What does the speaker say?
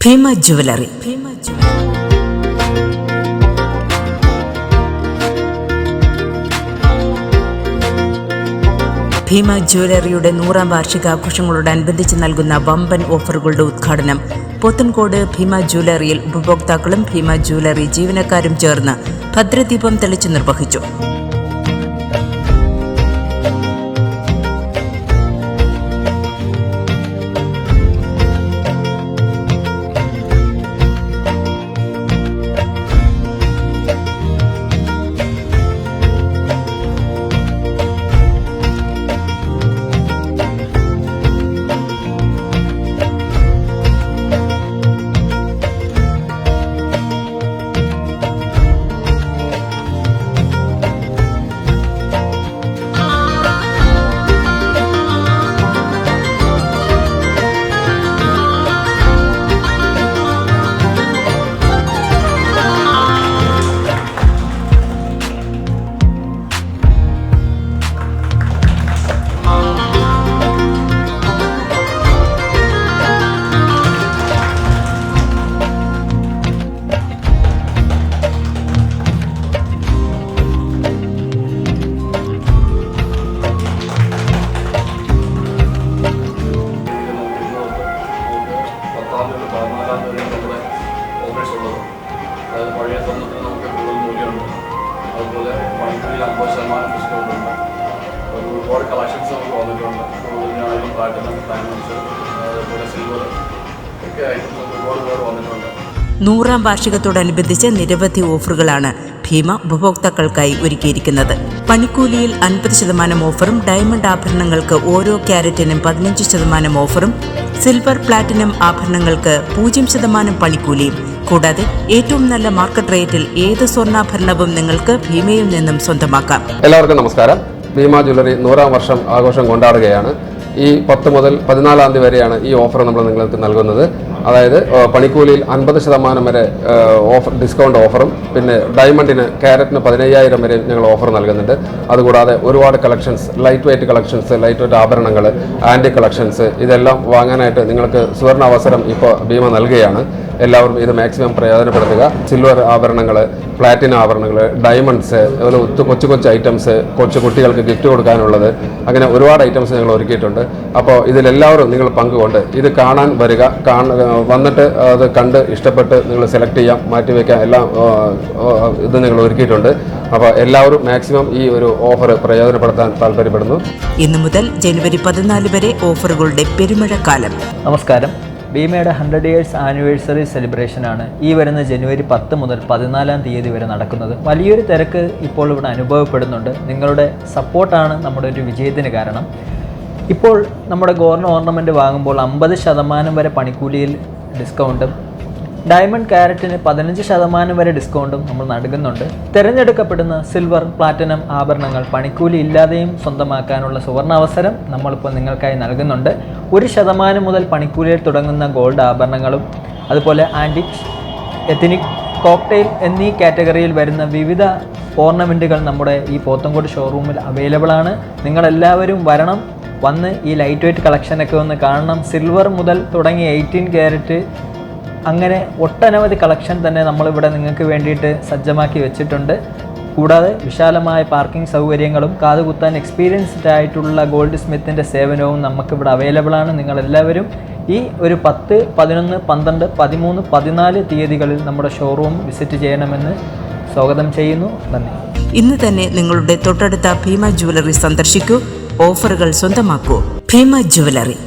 Bhima jewellery. Bhima ജുവലറിയുടെ 100ാം വാർഷികാഘോഷങ്ങളോടനുബന്ധിച്ച് നൽകുന്ന വമ്പൻ ഓഫറുകളുടെ ഉദ്ഘാടനം പോത്തൻകോട് ഭീമ ജുവലറിയിൽ ഉപഭോക്താക്കളും ഭീമ ജുവലറി ജീവനക്കാരും ചേർന്ന് ഭദ്രദീപം തെളിച്ചു നിർവഹിച്ചു. അതായത് പഴയ സ്വർണ്ണത്തിന് നമുക്ക് കൂടുതൽ മൂല്യമുണ്ട്. അതുപോലെ പണിക്കൂലിയിൽ 50% ഡിസ്കൗണ്ട് ഉണ്ട്. ഒരുപാട് കളക്ഷൻസ് നമുക്ക് വന്നിട്ടുണ്ട്. ഗോൾഡിനായാലും പ്ലാറ്റിനം, ഡയമണ്ട്സ്, അതുപോലെ സിൽവർ ഒക്കെ ഐറ്റംസ് ഒരുപാട് വന്നിട്ടുണ്ട്. 100ാം വാർഷികത്തോടനുബന്ധിച്ച് നിരവധി ഓഫറുകളാണ് ഭീമ ഉപഭോക്താക്കൾക്കായി ഒരുക്കിയിരിക്കുന്നത്. പണിക്കൂലിയിൽ 50% ഓഫറും, ഡയമണ്ട് ആഭരണങ്ങൾക്ക് ഓരോ ക്യാരറ്റിനും 15% ഓഫറും, സിൽവർ പ്ലാറ്റിനം ആഭരണങ്ങൾക്ക് 0% പണിക്കൂലിയും, കൂടാതെ ഏറ്റവും നല്ല മാർക്കറ്റ് റേറ്റിൽ ഏത് സ്വർണ്ണാഭരണവും നിങ്ങൾക്ക് ഭീമയിൽ നിന്നും സ്വന്തമാക്കാം. എല്ലാവർക്കും നമസ്കാരം. ഭീമ ജ്വല്ലറി 100ാം വർഷം ആഘോഷം കൊണ്ടാടുകയാണ്. ഈ 10 മുതൽ 14 തീയതി വരെയാണ് ഈ ഓഫർ നമ്മൾ നിങ്ങൾക്ക് നൽകുന്നത്. അതായത് പണിക്കൂലിയിൽ 50% വരെ ഡിസ്കൗണ്ട് ഓഫറും, പിന്നെ ഡയമണ്ടിന് ക്യാരറ്റിന് 15,000 വരെ ഞങ്ങൾ ഓഫർ നൽകുന്നുണ്ട്. അതുകൂടാതെ ഒരുപാട് collections, light weight collections, light weight ആഭരണങ്ങൾ, ആൻറ്റി കളക്ഷൻസ്, ഇതെല്ലാം വാങ്ങാനായിട്ട് നിങ്ങൾക്ക് സുവർണ അവസരം ഇപ്പോൾ ഭീമ നൽകുകയാണ്. എല്ലാവരും ഇത് മാക്സിമം പ്രയോജനപ്പെടുത്തുക. സിൽവർ ആഭരണങ്ങൾ, പ്ലാറ്റിനം ആഭരണങ്ങൾ, ഡയമണ്ട്സ്, അതുപോലെ കൊച്ചു ഐറ്റംസ്, കൊച്ചു കുട്ടികൾക്ക് ഗിഫ്റ്റ് കൊടുക്കാനുള്ളത്, അങ്ങനെ ഒരുപാട് ഐറ്റംസ് ഞങ്ങൾ ഒരുക്കിയിട്ടുണ്ട്. അപ്പോൾ ഇതിലെല്ലാവരും നിങ്ങൾ പങ്കുകൊണ്ട് ഇത് കാണാൻ വരിക. വന്നിട്ട് അത് കണ്ട് ഇഷ്ടപ്പെട്ട് നിങ്ങൾ സെലക്ട് ചെയ്യാം, മാറ്റിവെക്കാം, എല്ലാം ഇത് നിങ്ങൾ ഒരുക്കിയിട്ടുണ്ട്. അപ്പോൾ എല്ലാവരും മാക്സിമം ഈ ഒരു ഓഫർ പ്രയോജനപ്പെടുത്താൻ താല്പര്യപ്പെടുന്നു. ഇന്നു മുതൽ ജനുവരി 14 വരെ ഓഫറുകളുടെ പെരുമഴക്കാലം. നമസ്കാരം. ഭീമയുടെ 100 ഇയേഴ്സ് ആനിവേഴ്സറി സെലിബ്രേഷനാണ് ഈ വരുന്ന ജനുവരി 10 മുതൽ 14 തീയതി വരെ നടക്കുന്നത്. വലിയൊരു തിരക്ക് ഇപ്പോൾ ഇവിടെ അനുഭവപ്പെടുന്നുണ്ട്. നിങ്ങളുടെ സപ്പോർട്ടാണ് നമ്മുടെ ഒരു വിജയത്തിന് കാരണം. ഇപ്പോൾ നമ്മുടെ ഗോൾഡ് ഓർണമെൻറ്റ് വാങ്ങുമ്പോൾ 50% വരെ പണിക്കൂലിയിൽ ഡിസ്കൗണ്ടും, ഡയമണ്ട് ക്യാരറ്റിന് 15% വരെ ഡിസ്കൗണ്ടും നമ്മൾ നൽകുന്നുണ്ട്. തിരഞ്ഞെടുക്കപ്പെടുന്ന സിൽവർ, പ്ലാറ്റിനം ആഭരണങ്ങൾ പണിക്കൂലി ഇല്ലാതെയും സ്വന്തമാക്കാനുള്ള സുവർണാവസരം നമ്മളിപ്പോൾ നിങ്ങൾക്കായി നൽകുന്നുണ്ട്. 1% മുതൽ പണിക്കൂലിയിൽ തുടങ്ങുന്ന ഗോൾഡ് ആഭരണങ്ങളും, അതുപോലെ ആൻറ്റിക്, എത്നിക്, കോക്ടെയിൽ എന്നീ കാറ്റഗറിയിൽ വരുന്ന വിവിധ ഓർണമെൻറ്റുകൾ നമ്മുടെ ഈ പോത്തൻകോട് ഷോറൂമിൽ അവൈലബിൾ ആണ്. നിങ്ങളെല്ലാവരും വരണം, വന്ന് ഈ ലൈറ്റ് വെയ്റ്റ് കളക്ഷനൊക്കെ ഒന്ന് കാണണം. സിൽവർ മുതൽ തുടങ്ങി 18 ക്യാരറ്റ് അങ്ങനെ ഒട്ടനവധി കളക്ഷൻ തന്നെ നമ്മളിവിടെ നിങ്ങൾക്ക് വേണ്ടിയിട്ട് സജ്ജമാക്കി വെച്ചിട്ടുണ്ട്. കൂടാതെ വിശാലമായ പാർക്കിംഗ് സൗകര്യങ്ങളും കാതുകുത്താൻ എക്സ്പീരിയൻസ്ഡ് ആയിട്ടുള്ള ഗോൾഡ് സ്മിത്തിൻ്റെ സേവനവും നമുക്കിവിടെ അവൈലബിൾ ആണ്. നിങ്ങളെല്ലാവരും ഈ ഒരു 10, 11, 12, 13, 14 തീയതികളിൽ നമ്മുടെ ഷോറൂം വിസിറ്റ് ചെയ്യണമെന്ന് സ്വാഗതം ചെയ്യുന്നു. നന്ദി. ഇന്ന് തന്നെ നിങ്ങളുടെ തൊട്ടടുത്ത ഭീമ ജുവലറി സന്ദർശിക്കൂ, ഓഫറുകൾ സ്വന്തമാക്കൂ. ഭീമ ജുവലറി.